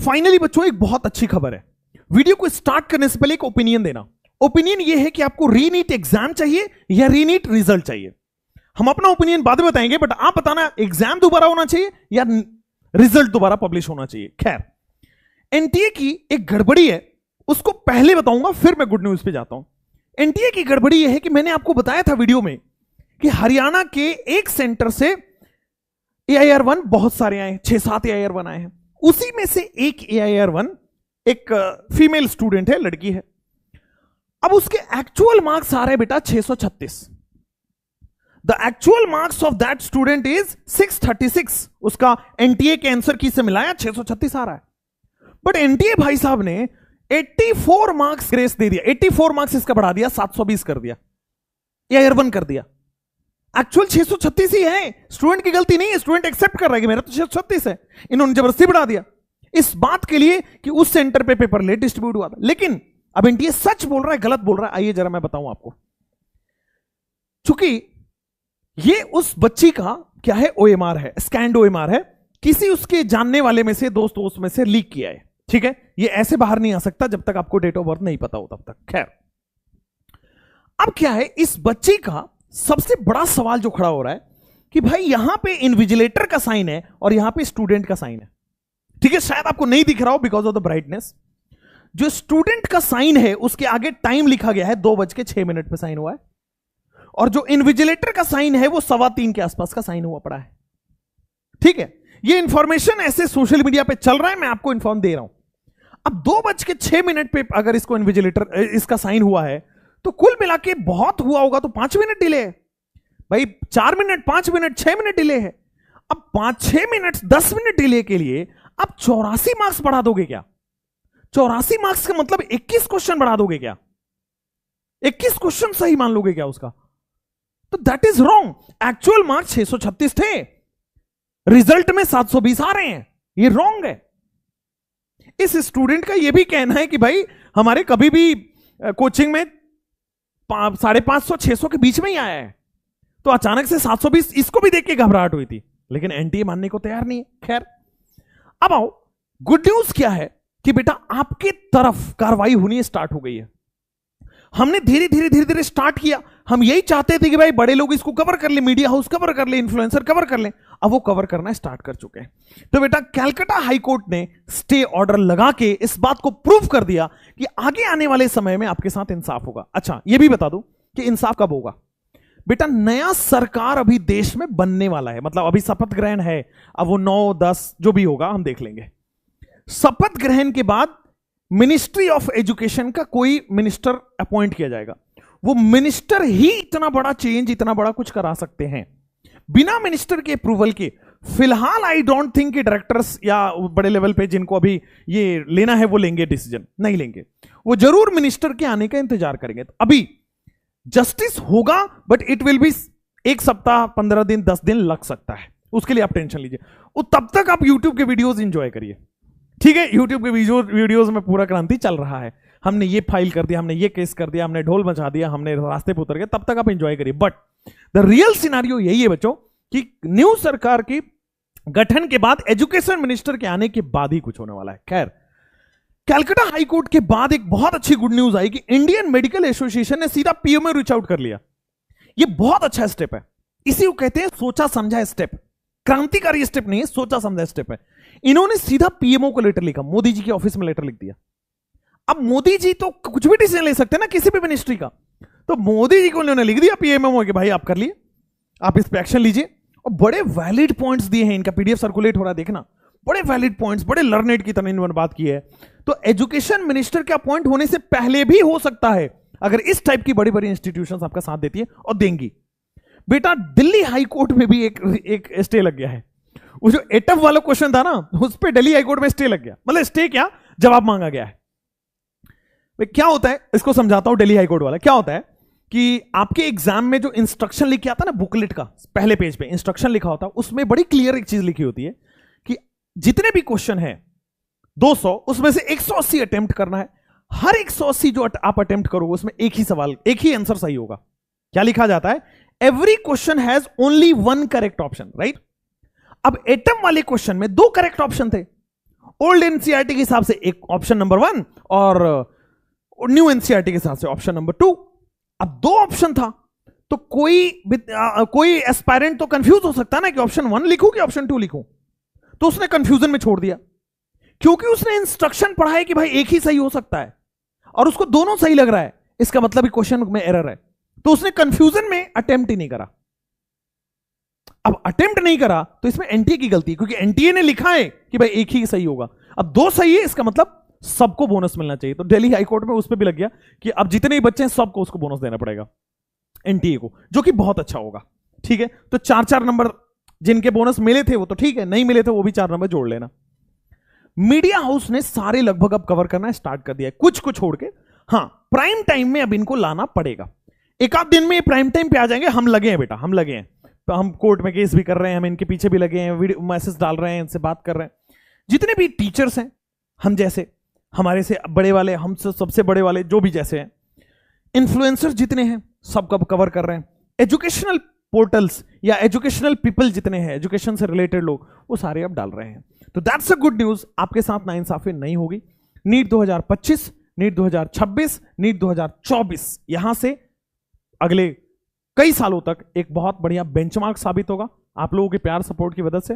Finally बच्चों एक बहुत अच्छी खबर है। वीडियो को स्टार्ट करने से पहले एक ओपिनियन देना। ओपिनियन ये है कि आपको रीनीट एग्जाम चाहिए या रीनीट रिजल्ट चाहिए। हम अपना ओपिनियन बाद में बताएंगे, बट आप बताना एग्जाम दोबारा होना चाहिए या रिजल्ट दोबारा पब्लिश होना चाहिए। खैर, एनटीए की एक गड़बड़ी है, उसको पहले बताऊंगा, फिर मैं गुड न्यूज पे जाता हूं। एनटीए की गड़बड़ी यह है कि मैंने आपको बताया था वीडियो में कि हरियाणा के एक सेंटर से AIR1 बहुत सारे आए, 6-7 AIR1 आए हैं। उसी में से एक AIR1 एक फीमेल स्टूडेंट है, लड़की है। अब उसके एक्चुअल मार्क्स आ रहे हैं बेटा 636। The actual marks of that student is 636। उसका एनटीए के आंसर की से मिलाया 636 आ रहा है। बट एनटीए भाई साहब ने 84 मार्क्स ग्रेस दे दिया, 84 मार्क्स इसका बढ़ा दिया, 720 कर दिया, AIR1 कर दिया। एक्चुअल 636 ही है, स्टूडेंट की गलती नहीं है, स्टूडेंट एक्सेप्ट कर रहा है कि मेरा तो 636 है, इन्होंने जबरदस्ती बढ़ा दिया इस बात के लिए कि उस सेंटर पे पेपर लेट डिस्ट्रीब्यूट हुआ था। लेकिन अब एनटीए सच बोल रहा है गलत बोल रहा है, आइए जरा मैं बताऊं आपको। चूंकि ये उस बच्ची का क्या है, OMR है, स्कैंड OMR है, किसी उसके जानने वाले में से, दोस्त में से लीक किया है। ठीक है, ये ऐसे बाहर नहीं आ सकता जब तक आपको डेट ऑफ बर्थ नहीं पता हो तब तक। खैर, अब क्या है, इस बच्ची का सबसे बड़ा सवाल जो खड़ा हो रहा है कि भाई यहां पे इन्विजिलेटर का साइन है और यहां पे स्टूडेंट का साइन है। ठीक है, शायद आपको नहीं दिख रहा हो बिकॉज ऑफ द ब्राइटनेस। जो स्टूडेंट का साइन है उसके आगे टाइम लिखा गया है, 2:06 पे साइन हुआ है, और जो इन्विजिलेटर का साइन है वो 3:15 के आसपास का साइन हुआ पड़ा है। ठीक है, ये इंफॉर्मेशन ऐसे सोशल मीडिया पे चल रहा है, मैं आपको इंफॉर्म दे रहा हूं। अब 2:06 पे अगर इसको इन्विजिलेटर इसका साइन हुआ है तो कुल मिला के बहुत हुआ होगा तो 5 मिनट डिले है भाई। 4 मिनट, 5 मिनट, 6 मिनट डिले है। अब 5-6 मिनट 10 मिनट डिले के लिए आप 84 मार्क्स बढ़ा दोगे क्या? 84 मार्क्स का मतलब 21 क्वेश्चन बढ़ा दोगे क्या? 21 क्वेश्चन सही मान लोगे क्या उसका? तो that is wrong. Actual marks 636 थे, रिजल्ट में 720 आ रहे हैं, ये रॉन्ग है। इस स्टूडेंट का यह भी कहना है कि भाई हमारे कभी भी कोचिंग में 550-600 के बीच में ही आया है, तो अचानक से 720, इसको भी देख के घबराहट हुई थी, लेकिन एनटीए मानने को तैयार नहीं है। खैर, अब आओ, गुड न्यूज क्या है कि बेटा आपके तरफ कार्रवाई होनी स्टार्ट हो गई है। हमने धीरे धीरे स्टार्ट किया। हम यही चाहते थे कि भाई बड़े लोग इसको कवर कर ले, मीडिया हाउस कवर कर ले, इन्फ्लुएंसर कवर कर ले। अब वो कवर करना स्टार्ट कर चुके हैं। तो बेटा कलकत्ता हाईकोर्ट ने स्टे ऑर्डर लगा के इस बात को प्रूव कर दिया कि आगे आने वाले समय में आपके साथ इंसाफ होगा। अच्छा, ये भी बता दूं कि इंसाफ कब होगा। बेटा नया सरकार अभी देश में बनने वाला है, मतलब अभी शपथ ग्रहण है, अब वो 9-10 जो भी होगा हम देख लेंगे। शपथ ग्रहण के बाद मिनिस्ट्री ऑफ एजुकेशन का कोई मिनिस्टर अपॉइंट किया जाएगा। वो मिनिस्टर ही इतना बड़ा चेंज, इतना बड़ा कुछ करा सकते हैं बिना मिनिस्टर के अप्रूवल के। फिलहाल आई डोंट थिंक कि डायरेक्टर्स या बड़े लेवल पे जिनको अभी ये लेना है वो लेंगे डिसीजन, नहीं लेंगे। वो जरूर मिनिस्टर के आने का इंतजार करेंगे। तो अभी जस्टिस होगा, बट इट विल बी 1 सप्ताह, 15 दिन, 10 दिन लग सकता है। उसके लिए आप टेंशन लीजिए। तब तक आप यूट्यूब के वीडियोज इंजॉय करिए। ठीक है, यूट्यूब के वीडियोस में पूरा क्रांति चल रहा है। हमने ये फाइल कर दिया, हमने ये केस कर दिया, हमने ढोल मचा दिया, हमने रास्ते पे उतर गए, तब तक आप एंजॉय करिए। बट द रियल सिनेरियो यही है बच्चों कि न्यू सरकार की गठन के बाद, एजुकेशन मिनिस्टर के आने के बाद ही कुछ होने वाला है। खैर, कलकत्ता हाईकोर्ट के बाद एक बहुत अच्छी गुड न्यूज आई कि इंडियन मेडिकल एसोसिएशन ने सीधा पीओ में रीच आउट कर लिया। ये बहुत अच्छा स्टेप है, इसी को कहते हैं सोचा समझा स्टेप। क्रांतिकारी स्टेप नहीं है, सोचा समझा स्टेप है। इन्होंने सीधा पीएमओ को लेटर लिखा, मोदी जी के ऑफिस में लेटर लिख दिया। अब मोदी जी तो कुछ भी डिसीजन ले सकते हैं ना किसी भी मिनिस्ट्री का, तो मोदी जी को उन्होंने लिख दिया पीएमओ के भाई आप कर लिए, आप इस पे एक्शन लीजिए। और बड़े वैलिड पॉइंट्स दिए हैं, इनका पीडीएफ सर्कुलेट हो रहा है, देखना, बड़े वैलिड पॉइंट्स, बड़े लर्नेड की तरह इन्होंने बात की है। तो एजुकेशन मिनिस्टर के अपॉइंट होने से पहले भी हो सकता है अगर इस टाइप की बड़ी बड़ी इंस्टीट्यूशंस आपका साथ देती है और देंगी। बेटा दिल्ली हाईकोर्ट में भी एक स्टे लग गया है। वो जो एटफ वाला क्वेश्चन था ना, उस पे दिल्ली हाईकोर्ट में स्टे लग गया। मतलब स्टे क्या, जवाब मांगा गया है। क्या होता है, इसको समझाता हूं। दिल्ली हाईकोर्ट वाला क्या होता है कि आपके एग्जाम में जो इंस्ट्रक्शन लिख के आता है ना, बुकलेट का पहले पेज पे इंस्ट्रक्शन लिखा होता है, उसमें बड़ी क्लियर एक चीज लिखी होती है कि जितने भी क्वेश्चन है 200, उसमें से 180 अटेम्प्ट करना है। हर 180 जो आप अटेम्प्ट करोगे उसमें एक ही सवाल, एक ही आंसर सही होगा। क्या लिखा जाता है, every question has only 1 correct option, right. अब एटम वाले क्वेश्चन में 2 करेक्ट ऑप्शन थे ओल्ड एनसीईआरटी के हिसाब से एक ऑप्शन नंबर 1 और न्यू एनसीईआरटी के हिसाब से ऑप्शन नंबर 2। अब 2 ऑप्शन था तो कोई एस्पायरेंट तो कंफ्यूज हो सकता है ना कि ऑप्शन 1 लिखूं कि ऑप्शन 2 लिखूं, तो उसने कंफ्यूजन में छोड़ दिया क्योंकि उसने इंस्ट्रक्शन पढ़ा है कि भाई एक ही सही हो सकता है और उसको दोनों सही लग रहा है, इसका मतलब क्वेश्चन में एरर है, तो उसने कंफ्यूजन में अटेम्प्ट ही नहीं करा। अब अटेम्प्ट नहीं करा तो इसमें एनटीए की गलती, क्योंकि एनटीए ने लिखा है कि भाई एक ही सही होगा, अब 2 सही है, इसका मतलब सबको बोनस मिलना चाहिए। तो दिल्ली हाईकोर्ट में उस पर भी लग गया कि अब जितने भी बच्चे हैं सबको उसको बोनस देना पड़ेगा एनटीए को, जो कि बहुत अच्छा होगा। ठीक है, तो 4-4 नंबर जिनके बोनस मिले थे वो तो ठीक है, नहीं मिले थे वो भी 4 नंबर जोड़ लेना। मीडिया हाउस ने सारे लगभग अब कवर करना स्टार्ट कर दिया है, कुछ को छोड़ के। हाँ, प्राइम टाइम में अब इनको लाना पड़ेगा, एक आध दिन में प्राइम टाइम पे आ जाएंगे। हम लगे हैं बेटा, हम लगे हैं, तो हम कोर्ट में केस भी कर रहे हैं, हम इनके पीछे भी लगे हैं, वीडियो मैसेज डाल रहे हैं, इनसे बात कर रहे हैं। जितने भी टीचर्स हैं हम जैसे, हमारे से बड़े वाले, हमसे सबसे बड़े वाले, जो भी जैसे हैं, इन्फ्लुएंसर जितने हैं सबको कवर कर रहे हैं। एजुकेशनल पोर्टल्स या एजुकेशनल पीपल जितने हैं, एजुकेशन से रिलेटेड लोग, वो सारे अब डाल रहे हैं। तो दैट्स अ गुड न्यूज, आपके साथ नाइंसाफी नहीं होगी। नीट 2025, नीट 2026, नीट 2024 यहां से अगले कई सालों तक एक बहुत बढ़िया बेंचमार्क साबित होगा आप लोगों के प्यार सपोर्ट की वजह से।